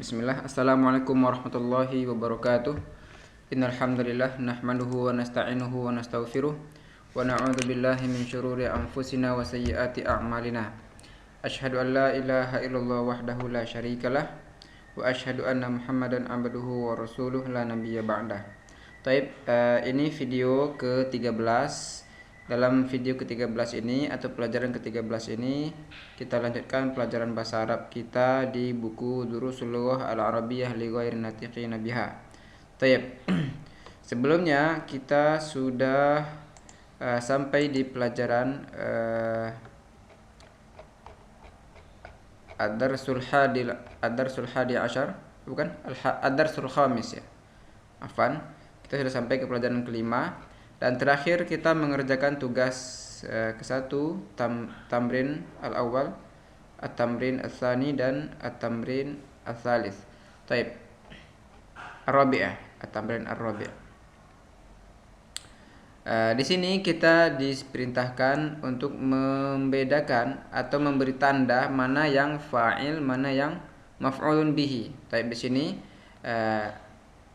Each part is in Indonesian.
Bismillah. Assalamualaikum warahmatullahi wabarakatuh. Innal hamdalillah nahmaduhu wa nasta'inuhu wa nastaghfiruh wa na'udzu billahi min syururi anfusina wa sayyiati a'malina. Asyhadu an la ilaha illallah wahdahu la syarikalah wa asyhadu anna Muhammadan abduhu wa rasuluh la nabiyya ba'dah. Taib, ini video ke-13. Dalam video ke-13 ini atau pelajaran ke-13 ini kita lanjutkan pelajaran bahasa Arab kita di buku Durusul Lughah Al-Arabiyyah li ghairi natiqina biha. Taib. Sebelumnya kita sudah sampai di pelajaran Ad-Darsul Hadi Asyar, bukan? Ad-Darsul Khamis ya. Afan. Kita sudah sampai ke pelajaran kelima. Dan terakhir kita mengerjakan tugas ke-1 tamrin al-awwal, at-tamrin ats-tsani dan at-tamrin ats-tsalits. Baik. Ar-rabi'ah, at-tamrin ar-rabi'. Di sini kita diperintahkan untuk membedakan atau memberi tanda mana yang fa'il, mana yang maf'ulun bihi. Baik, di sini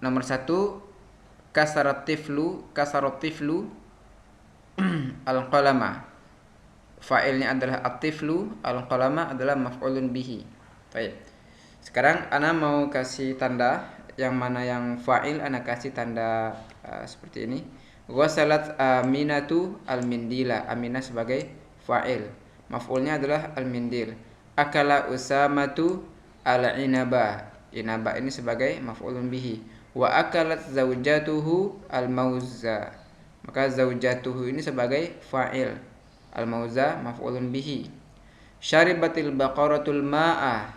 nomor 1 kasarat tiflu al-qalama. Fa'ilnya adalah at-tiflu, al-qalama adalah maf'ulun bihi. Baik. Sekarang ana mau kasih tanda yang mana yang fa'il, ana kasih tanda seperti ini. Ghasalat Aminatu al-mindila. Aminah sebagai fa'il. Maf'ulnya adalah al-mindil. Akala Usamatu al-inaba. Inaba ini sebagai maf'ulun bihi. Wa akalat zaujatuhu al-mauza. Maka zaujatuhu ini sebagai fa'il. Al-mauza maf'ulun bihi. Syaribatil baqaratul ma'a.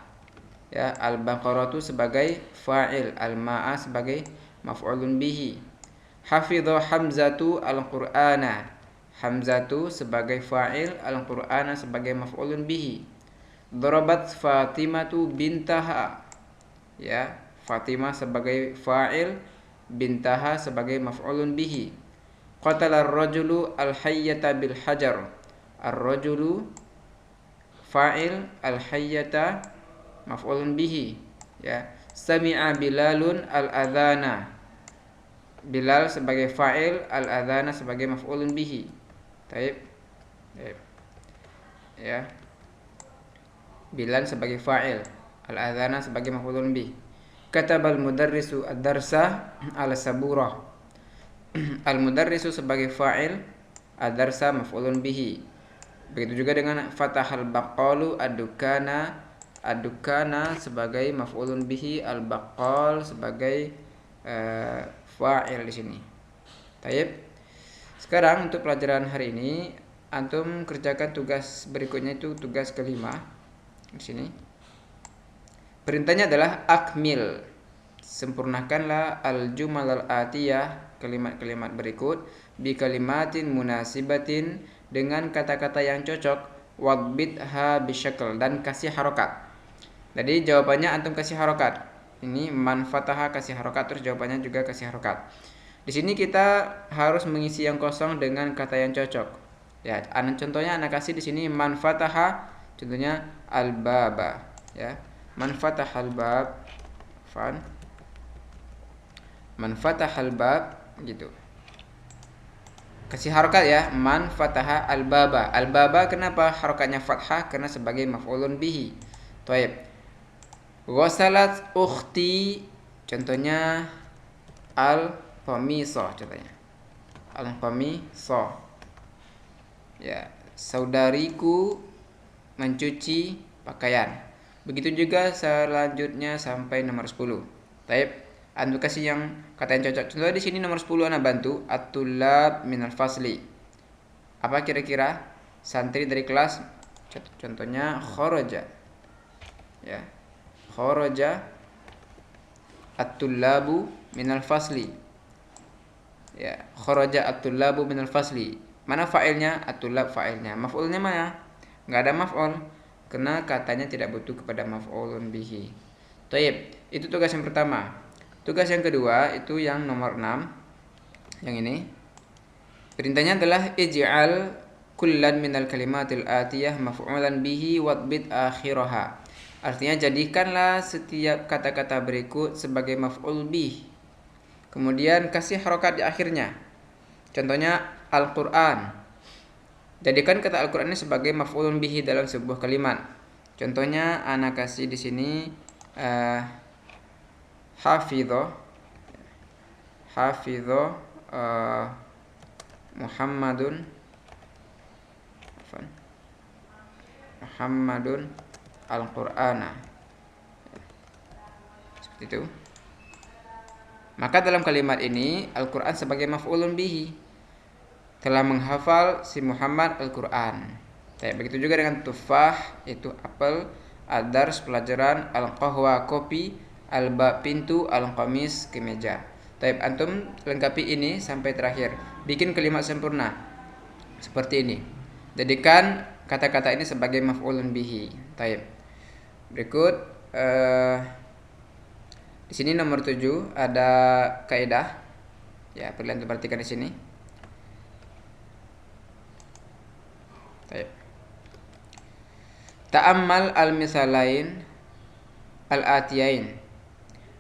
Ya, al-baqaratu sebagai fa'il, al-ma'a sebagai maf'ulun bihi. Hafidha Hamzatu al-Qur'ana. Hamzatu sebagai fa'il, al-Qur'ana sebagai maf'ulun bihi. Darabat Fatimatu bintaha. Ya, Fatimah sebagai fa'il, bintaha sebagai maf'ulun bihi. Qatala ar-rajulu al-hayyata bil hajar. Ar-rajulu fa'il, al-hayyata maf'ulun bihi. Ya. Sami'a Bilalun al-adhana. Bilal sebagai fa'il, al-adhana sebagai maf'ulun bihi. Taib. Ya. Bilal sebagai fa'il, al-adhana sebagai maf'ulun bihi. Katabal mudarrisu ad-darsa ala saburah. Al-mudarrisu sebagai fa'il, ad-darsa maf'ulun bihi. Begitu juga dengan fatahal baqalu ad-dukana. Ad-dukana sebagai maf'ulun bihi, al-baqal sebagai fa'il di sini. Taib. Sekarang untuk pelajaran hari ini antum kerjakan tugas berikutnya, itu tugas kelima di sini. Perintahnya adalah akmil. Sempurnakanlah al-jumal al-atiyah, kalimat-kalimat berikut, bi kalimatin munasibatin, dengan kata-kata yang cocok, wadbitha bisyakl, dan kasih harokat. Jadi jawabannya antum kasih harokat. Ini man fataha kasih harokat, terus jawabannya juga kasih harokat. Di sini kita harus mengisi yang kosong dengan kata yang cocok. Ya, contohnya anak kasih di sini man fataha, contohnya al-baba, ya. Man fatahal bab, man fatahal bab, gitu. Kasih harokat ya, man fataha al-baba. Al-baba kenapa harokatnya fathah? Karena sebagai maf'ulun bihi. Taib. Ghasalat ukhti, contohnya al-qamisa, contohnya al-qamisa. Ya, saudariku mencuci pakaian. Begitu juga selanjutnya sampai nomor 10. Taib. Antum kasih yang kata yang cocok. Contohnya di sini nomor 10 ana bantu at-tullab minal fasli. Apa kira-kira? Santri dari kelas. Contohnya kharaja. Ya. Kharaja at-tullabu minal fasli. Ya, kharaja at-tullabu minal fasli. Mana fa'ilnya? At-tullab fa'ilnya. Maf'ulnya mana? Enggak ada maf'ul. Karena katanya tidak butuh kepada maf'ulun bihi. Taib. Itu tugas yang pertama. Tugas yang kedua itu yang nomor 6. Yang ini. Perintahnya adalah ij'al kullan minal kalimatil atiyah maf'ulan bihi wadbit akhiraha. Artinya jadikanlah setiap kata-kata berikut sebagai maf'ul bih. Kemudian kasih harokat di akhirnya. Contohnya Al-Quran. Jadikan kata Al-Quran ini sebagai maf'ulun bihi dalam sebuah kalimat. Contohnya ana kasih di sini hafidho Muhammadun Al-Qur'ana. Seperti itu. Maka dalam kalimat ini Al-Quran sebagai maf'ulun bihi, telah menghafal si Muhammad Al-Quran. Begitu juga dengan tufah, itu apel, ad-dars pelajaran, al-qahwa kopi, al-ba pintu, al-qamis kemeja. Antum lengkapi ini sampai terakhir. Bikin kalimat sempurna seperti ini. Jadikan kata-kata ini sebagai maf'ulun bihi. Berikut di sini nomor 7 ada kaidah. Ya, perlu antum perhatikan di sini. Ta'ammal al-misalain al-atiyain.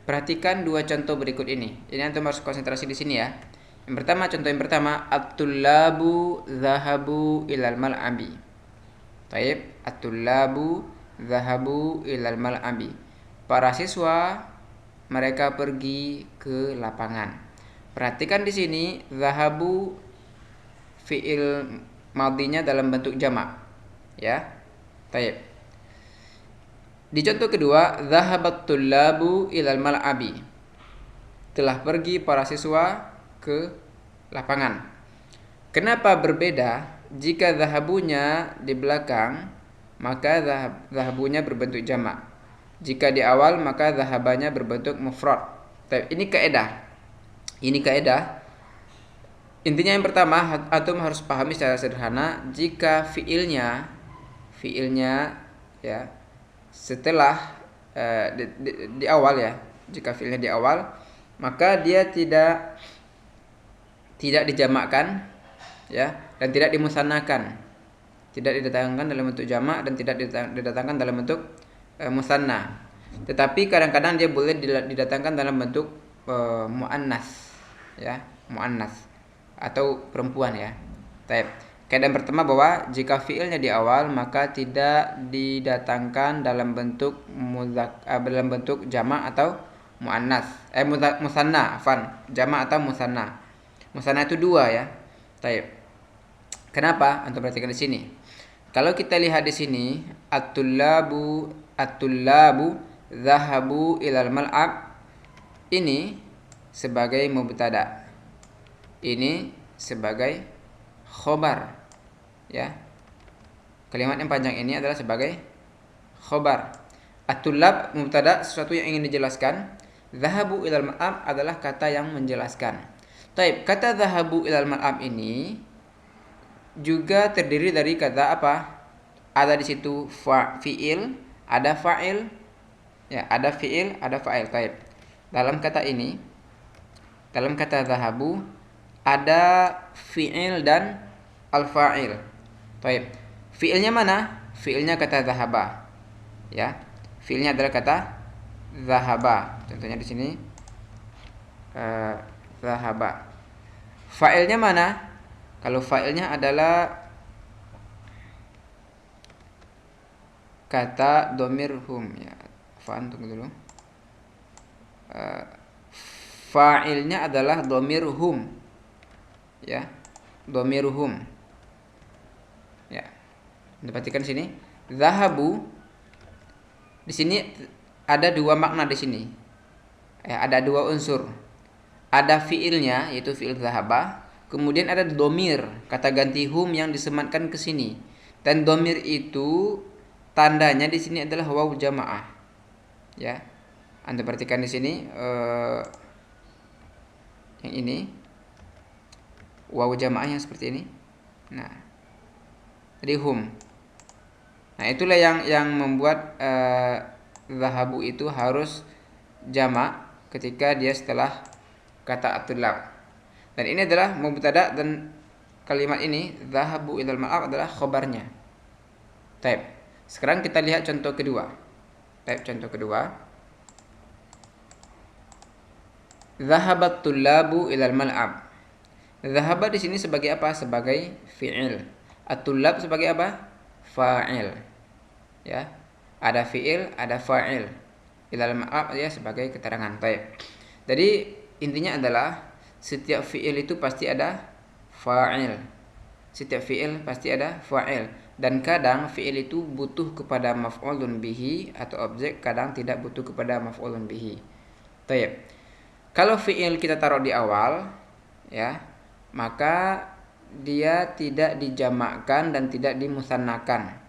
Perhatikan dua contoh berikut ini. Ini antum harus konsentrasi di sini ya. Contoh yang pertama, at-tullabu zahabu ilal mal'abi. At-tullabu zahabu ilal mal'abi. Para siswa mereka pergi ke lapangan. Perhatikan di sini zahabu fiil madinya dalam bentuk jamak. Ya. Di contoh kedua, zahabat tullabu ilal mal'abi. Telah pergi para siswa ke lapangan. Kenapa berbeda? Jika zahabunya di belakang, maka zahabunya berbentuk jamak. Jika di awal, maka zahabanya berbentuk mufrad. Ini kaidah. Intinya yang pertama, antum harus pahami secara sederhana, jika fiilnya ya setelah di awal ya, jika fiilnya di awal, maka dia tidak dijamakkan ya, dan tidak dimusannakan. Tidak didatangkan dalam bentuk jamak dan tidak didatangkan dalam bentuk musanna. Tetapi kadang-kadang dia boleh didatangkan dalam bentuk muannas ya, muannas atau perempuan ya. Kaidah pertama bahwa jika fiilnya di awal maka tidak didatangkan dalam bentuk jamak atau muannas. Musanna, jamak atau musanna. Musanna itu dua ya. Kenapa? Antum perhatikan di sini. Kalau kita lihat di sini, at-tullabu zahabu ilal mal'ab, ini sebagai mubtada. Ini sebagai khobar. Ya. Kalimat yang panjang ini adalah sebagai khobar. At-tullab mubtada, sesuatu yang ingin dijelaskan. Zahabu ilal mal'ab adalah kata yang menjelaskan. Kata zahabu ilal mal'ab ini juga terdiri dari kata apa? Ada di situ fiil, ada fa'il. Ya, ada fiil, ada fa'il. Dalam kata ini, dalam kata zahabu ada fiil dan al-fa'il. Fiilnya mana? Fiilnya kata zahaba. Ya. Fiilnya adalah kata zahaba. Contohnya di sini zahaba. Fa'ilnya mana? Kalau fa'ilnya adalah kata domir hum ya. Tunggu dulu. Fa'ilnya adalah domir hum. Ya. Domir hum. Ya. Perhatikan sini. Zahabu. Di sini ada dua makna di sini. Ada dua unsur. Ada fiilnya yaitu fiil zahaba. Kemudian ada domir, kata ganti hum yang disematkan ke sini. Dan domir itu tandanya di sini adalah waw jamaah. Ya. Anda perhatikan di sini yang ini waw jamaahnya seperti ini. Nah. Jadi hum. Nah, itulah yang membuat zahabu itu harus jamak ketika dia setelah kata at-tullab. Dan ini adalah mubtada dan kalimat ini zahabu ilal ma'ab adalah khobarnya. Sekarang kita lihat contoh kedua. Baik, contoh kedua. Zahabat tullabu ilal mal'ab. Zahaba di sini sebagai apa? Sebagai fi'il. At-tullab sebagai apa? Fa'il. Ya. Ada fi'il, ada fa'il. Ilal mal'ab ya sebagai keterangan. Baik. Jadi intinya adalah setiap fi'il itu pasti ada fa'il. Setiap fi'il pasti ada fa'il. Dan kadang fi'il itu butuh kepada maf'ulun bihi atau objek, kadang tidak butuh kepada maf'ulun bihi. Baik. Kalau fi'il kita taruh di awal, ya, maka dia tidak dijamakkan dan tidak dimusannakan.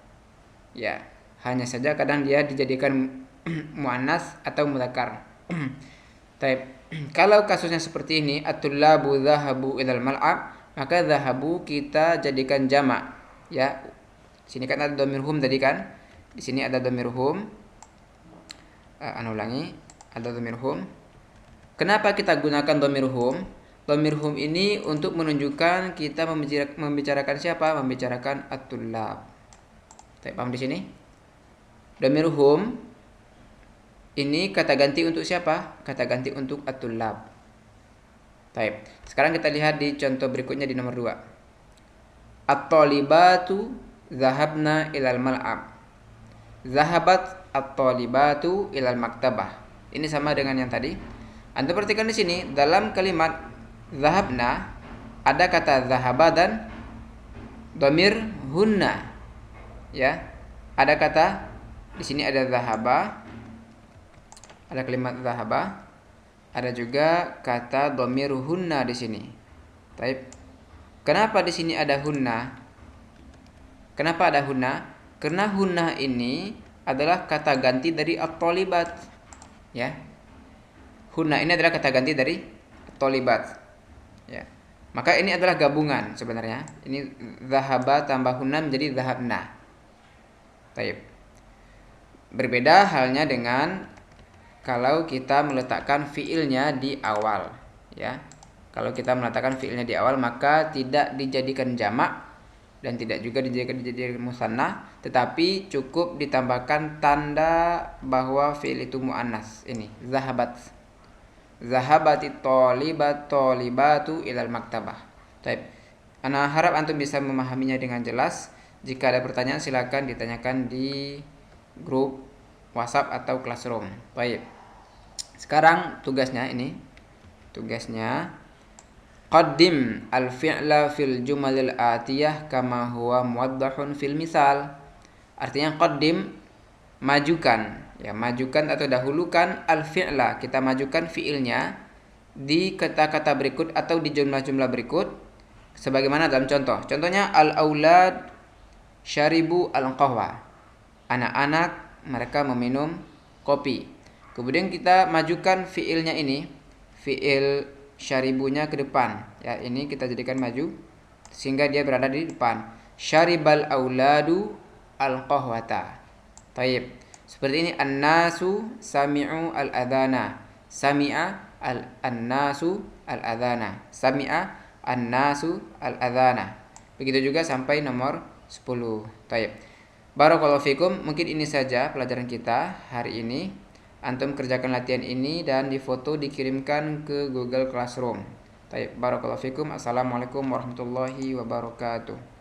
Ya, hanya saja kadang dia dijadikan muannas atau mudzakkar. Baik. Kalau kasusnya seperti ini, at-tullabu dhahabu ilal mal'ab, maka dhahabu kita jadikan jamak. Ya. Sini kan ada dhamir hum tadi kan? Di sini ada dhamir hum. Ulangi, ada dhamir hum. Kenapa kita gunakan dhamir hum? Dhamir hum ini untuk menunjukkan kita membicarakan siapa? Membicarakan at-tullab. Baik, paham di sini? Dhamir hum ini kata ganti untuk siapa? Kata ganti untuk at-tullab. Baik. Sekarang kita lihat di contoh berikutnya di nomor 2. At-talibatu zahabna ilal mal'ab. Zahabat at-talibatu ilal maktabah. Ini sama dengan yang tadi. Anda perhatikan di sini dalam kalimat zahabna ada kata zahaba dan dhamir hunna. Ya. Ada kata di sini ada zahaba. Ada kalimat zahaba. Ada juga kata dhamir hunna di sini. Baik. Kenapa di sini ada hunna? Kenapa ada hunna? Karena hunna ini adalah kata ganti dari at-talibat. Ya. Hunna ini adalah kata ganti dari at-talibat. Ya. Maka ini adalah gabungan sebenarnya. Ini zahaba tambah hunna menjadi zahabna. Baik. Berbeda halnya dengan kalau kita meletakkan fiilnya di awal, ya. Kalau kita meletakkan fiilnya di awal, maka tidak dijadikan jamak dan tidak juga dijadikan musanna, tetapi cukup ditambahkan tanda bahwa fiil itu muannas. Ini zahabat. Zahabatit talibatu ilal maktabah. Baik. Ana harap antum bisa memahaminya dengan jelas. Jika ada pertanyaan silakan ditanyakan di grup WhatsApp atau Classroom. Baik. Sekarang tugasnya ini. Tugasnya qaddim al-fi'la fil jumalil atiyah kama huwa muwaddahun fil misal. Artinya qaddim, majukan, ya, majukan atau dahulukan al-fi'la, kita majukan fi'ilnya di kata-kata berikut atau di jumlah-jumlah berikut sebagaimana dalam contoh. Contohnya al-aulad syaribu al-qahwa. Anak-anak mereka meminum kopi. Kemudian kita majukan fiilnya ini, fiil syaribunya ke depan. Ya, ini kita jadikan maju sehingga dia berada di depan. Syaribal auladu al-qahwata. Baik. Seperti ini an-nasu sami'u al-adhana. Sami'a an-nasu al-adhana. Sami'a an-nasu al-adhana. Begitu juga sampai nomor 10. Baik. Barakallahu fikum. Mungkin ini saja pelajaran kita hari ini. Antum kerjakan latihan ini dan difoto dikirimkan ke Google Classroom. Baik, barakallahu fikum. Assalamualaikum warahmatullahi wabarakatuh.